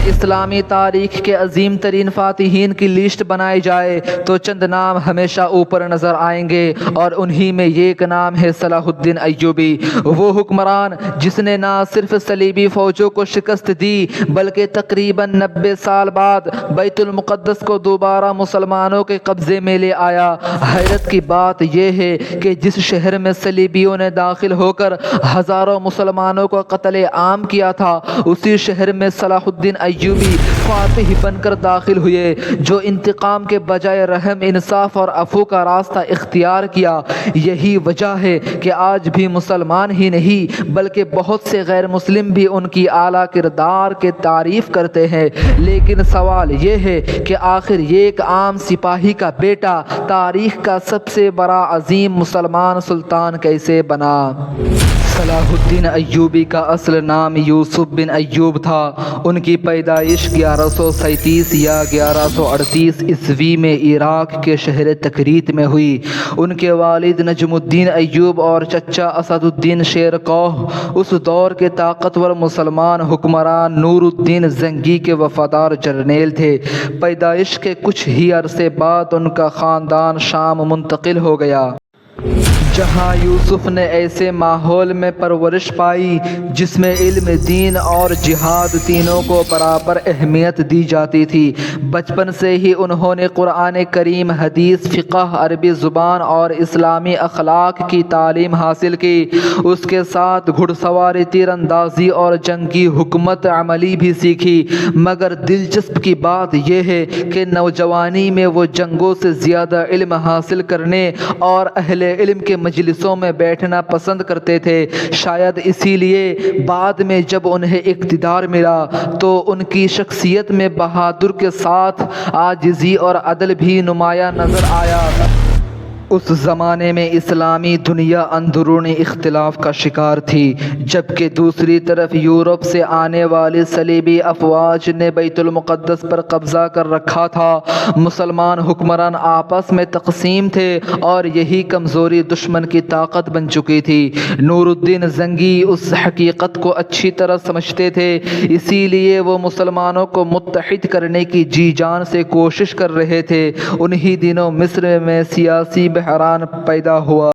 اسلامی تاریخ کے عظیم ترین فاتحین کی لسٹ بنائی جائے تو چند نام ہمیشہ اوپر نظر آئیں گے، اور انہی میں ایک نام ہے صلاح الدین ایوبی، وہ حکمران جس نے نہ صرف صلیبی فوجوں کو شکست دی بلکہ تقریباً 90 سال بعد بیت المقدس کو دوبارہ مسلمانوں کے قبضے میں لے آیا۔ حیرت کی بات یہ ہے کہ جس شہر میں صلیبیوں نے داخل ہو کر ہزاروں مسلمانوں کو قتل عام کیا تھا، اسی شہر میں صلاح الدین ایوبی فاتح بن کر داخل ہوئے، جو انتقام کے بجائے رحم، انصاف اور عفو کا راستہ اختیار کیا۔ یہی وجہ ہے کہ آج بھی مسلمان ہی نہیں بلکہ بہت سے غیر مسلم بھی ان کی اعلیٰ کردار کی تعریف کرتے ہیں۔ لیکن سوال یہ ہے کہ آخر ایک عام سپاہی کا بیٹا تاریخ کا سب سے بڑا عظیم مسلمان سلطان کیسے بنا؟ صلاح الدین ایوبی کا اصل نام یوسف بن ایوب تھا۔ ان کی پیدائش 1137 یا 1138 عیسوی میں عراق کے شہر تکریت میں ہوئی۔ ان کے والد نجم الدین ایوب اور چچا اسد الدین شیر کوہ اس دور کے طاقتور مسلمان حکمران نور الدین زنگی کے وفادار جرنیل تھے۔ پیدائش کے کچھ ہی عرصے بعد ان کا خاندان شام منتقل ہو گیا، جہاں یوسف نے ایسے ماحول میں پرورش پائی جس میں علم، دین اور جہاد تینوں کو برابر اہمیت دی جاتی تھی۔ بچپن سے ہی انہوں نے قرآن کریم، حدیث، فقہ، عربی زبان اور اسلامی اخلاق کی تعلیم حاصل کی۔ اس کے ساتھ گھڑ سواری، تیر اندازی اور جنگی حکمت عملی بھی سیکھی۔ مگر دلچسپ کی بات یہ ہے کہ نوجوانی میں وہ جنگوں سے زیادہ علم حاصل کرنے اور اہل علم کے مجلسوں میں بیٹھنا پسند کرتے تھے۔ شاید اسی لیے بعد میں جب انہیں اقتدار ملا تو ان کی شخصیت میں بہادر کے ساتھ عاجزی اور عدل بھی نمایاں نظر آیا۔ اس زمانے میں اسلامی دنیا اندرونی اختلاف کا شکار تھی، جبکہ دوسری طرف یورپ سے آنے والی صلیبی افواج نے بیت المقدس پر قبضہ کر رکھا تھا۔ مسلمان حکمران آپس میں تقسیم تھے اور یہی کمزوری دشمن کی طاقت بن چکی تھی۔ نور الدین زنگی اس حقیقت کو اچھی طرح سمجھتے تھے، اسی لیے وہ مسلمانوں کو متحد کرنے کی جی جان سے کوشش کر رہے تھے۔ انہی دنوں مصر میں سیاسی بحران پیدا ہوا۔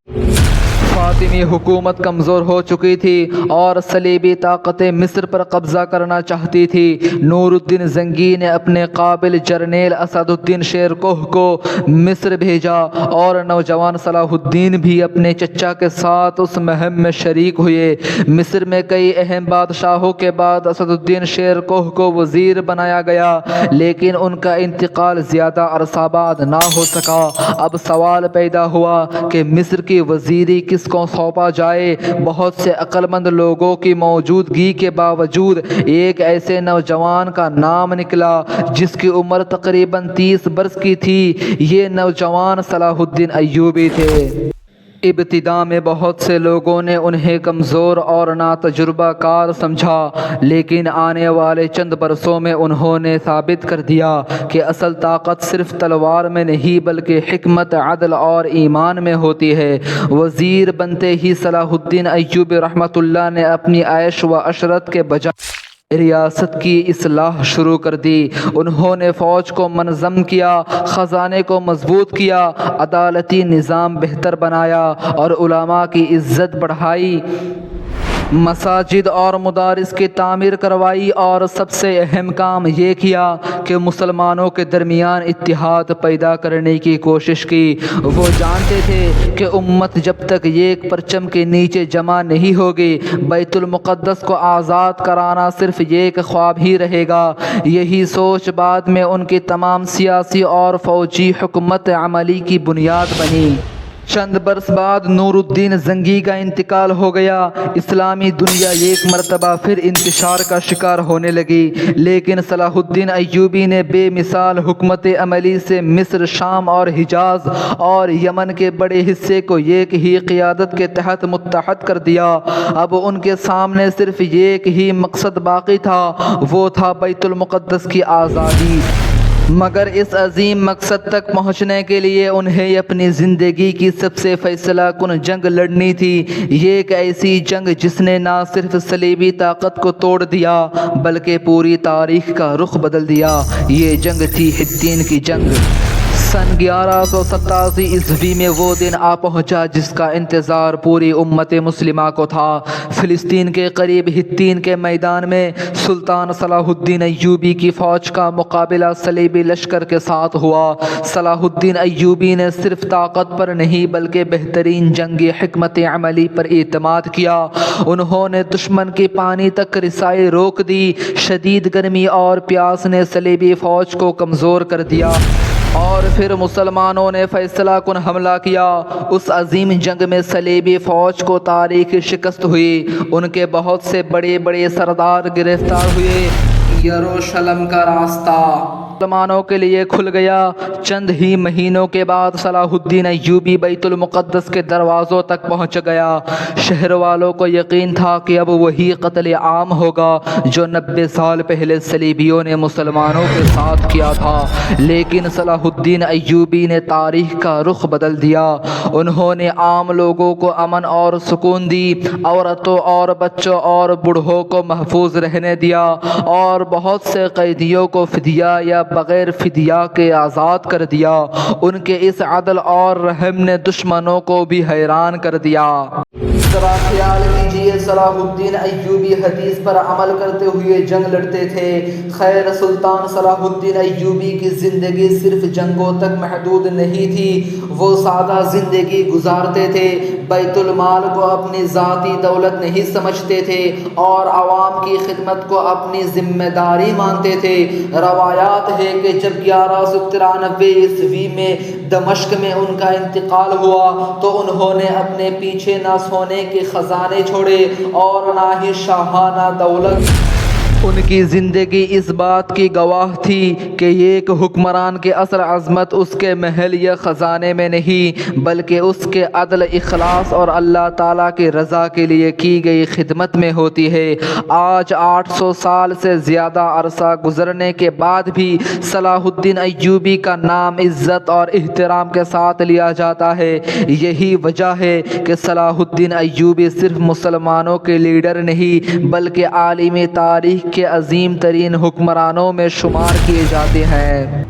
فاطمی حکومت کمزور ہو چکی تھی اور صلیبی طاقتیں مصر پر قبضہ کرنا چاہتی تھی۔ نور الدین زنگی نے اپنے قابل جرنیل اسد الدین شیر کوہ کو مصر بھیجا اور نوجوان صلاح الدین بھی اپنے چچا کے ساتھ اس مہم میں شریک ہوئے۔ مصر میں کئی اہم بادشاہوں کے بعد اسد الدین شیر کوہ کو وزیر بنایا گیا، لیکن ان کا انتقال زیادہ عرصہ بعد نہ ہو سکا۔ اب سوال پیدا ہوا کہ مصر کی وزیری کس کو سونپا جائے۔ بہت سے عقل مند لوگوں کی موجودگی کے باوجود ایک ایسے نوجوان کا نام نکلا جس کی عمر تقریباً 30 برس کی تھی۔ یہ نوجوان صلاح الدین ایوبی تھے۔ ابتدا میں بہت سے لوگوں نے انہیں کمزور اور ناتجربہ کار سمجھا، لیکن آنے والے چند برسوں میں انہوں نے ثابت کر دیا کہ اصل طاقت صرف تلوار میں نہیں بلکہ حکمت، عدل اور ایمان میں ہوتی ہے۔ وزیر بنتے ہی صلاح الدین ایوبی رحمۃ اللہ نے اپنی عیش و عشرت کے بجائے ریاست کی اصلاح شروع کر دی۔ انہوں نے فوج کو منظم کیا، خزانے کو مضبوط کیا، عدالتی نظام بہتر بنایا اور علماء کی عزت بڑھائی، مساجد اور مدارس کی تعمیر کروائی، اور سب سے اہم کام یہ کیا کہ مسلمانوں کے درمیان اتحاد پیدا کرنے کی کوشش کی۔ وہ جانتے تھے کہ امت جب تک ایک پرچم کے نیچے جمع نہیں ہوگی، بیت المقدس کو آزاد کرانا صرف ایک خواب ہی رہے گا۔ یہی سوچ بعد میں ان کی تمام سیاسی اور فوجی حکمت عملی کی بنیاد بنی۔ چند برس بعد نور الدین زنگی کا انتقال ہو گیا۔ اسلامی دنیا ایک مرتبہ پھر انتشار کا شکار ہونے لگی، لیکن صلاح الدین ایوبی نے بے مثال حکمت عملی سے مصر، شام اور حجاز اور یمن کے بڑے حصے کو ایک ہی قیادت کے تحت متحد کر دیا۔ اب ان کے سامنے صرف ایک ہی مقصد باقی تھا، وہ تھا بیت المقدس کی آزادی۔ مگر اس عظیم مقصد تک پہنچنے کے لیے انہیں اپنی زندگی کی سب سے فیصلہ کن جنگ لڑنی تھی۔ یہ ایک ایسی جنگ جس نے نہ صرف صلیبی طاقت کو توڑ دیا بلکہ پوری تاریخ کا رخ بدل دیا۔ یہ جنگ تھی حطین کی جنگ۔ سن 1187 عیسوی میں وہ دن آ پہنچا جس کا انتظار پوری امت مسلمہ کو تھا۔ فلسطین کے قریب حطین کے میدان میں سلطان صلاح الدین ایوبی کی فوج کا مقابلہ صلیبی لشکر کے ساتھ ہوا۔ صلاح الدین ایوبی نے صرف طاقت پر نہیں بلکہ بہترین جنگی حکمت عملی پر اعتماد کیا۔ انہوں نے دشمن کی پانی تک رسائی روک دی۔ شدید گرمی اور پیاس نے صلیبی فوج کو کمزور کر دیا اور پھر مسلمانوں نے فیصلہ کن حملہ کیا۔ اس عظیم جنگ میں صلیبی فوج کو تاریخی شکست ہوئی۔ ان کے بہت سے بڑے بڑے سردار گرفتار ہوئے۔ یروشلم کا راستہ مسلمانوں کے لیے کھل گیا۔ چند ہی مہینوں کے بعد صلاح الدین ایوبی بیت المقدس کے دروازوں تک پہنچ گیا۔ شہر والوں کو یقین تھا کہ اب وہی قتل عام ہوگا جو 90 سال پہلے صلیبیوں نے مسلمانوں کے ساتھ کیا تھا، لیکن صلاح الدین ایوبی نے تاریخ کا رخ بدل دیا۔ انہوں نے عام لوگوں کو امن اور سکون دی، عورتوں اور بچوں اور بوڑھوں کو محفوظ رہنے دیا اور بہت سے قیدیوں کو فدیہ یا بغیر فدیہ کے آزاد کر دیا۔ ان کے اس عدل اور رحم نے دشمنوں کو بھی حیران کر دیا۔ ذرا خیال کیجئے، صلاح الدین ایوبی حدیث پر عمل کرتے ہوئے جنگ لڑتے تھے۔ خیر، سلطان صلاح الدین ایوبی کی زندگی صرف جنگوں تک محدود نہیں تھی۔ وہ سادہ زندگی گزارتے تھے، بیت المال کو اپنی ذاتی دولت نہیں سمجھتے تھے اور عوام کی خدمت کو اپنی ذمہ داری مانتے تھے۔ روایات ہے کہ جب 1193 عیسوی میں دمشق میں ان کا انتقال ہوا تو انہوں نے اپنے پیچھے نہ سونے کے خزانے چھوڑے اور نہ ہی شاہانہ دولت۔ ان کی زندگی اس بات کی گواہ تھی کہ ایک حکمران کی اصل عظمت اس کے محل یا خزانے میں نہیں بلکہ اس کے عدل، اخلاص اور اللہ تعالیٰ کی رضا کے لیے کی گئی خدمت میں ہوتی ہے۔ آج 800 سال سے زیادہ عرصہ گزرنے کے بعد بھی صلاح الدین ایوبی کا نام عزت اور احترام کے ساتھ لیا جاتا ہے۔ یہی وجہ ہے کہ صلاح الدین ایوبی صرف مسلمانوں کے لیڈر نہیں بلکہ عالمی تاریخ کے عظیم ترین حکمرانوں میں شمار کیے جاتے ہیں۔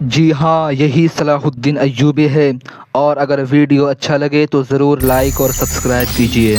جی ہاں، یہی صلاح الدین ایوبی ہے۔ اور اگر ویڈیو اچھا لگے تو ضرور لائک اور سبسکرائب کیجیے۔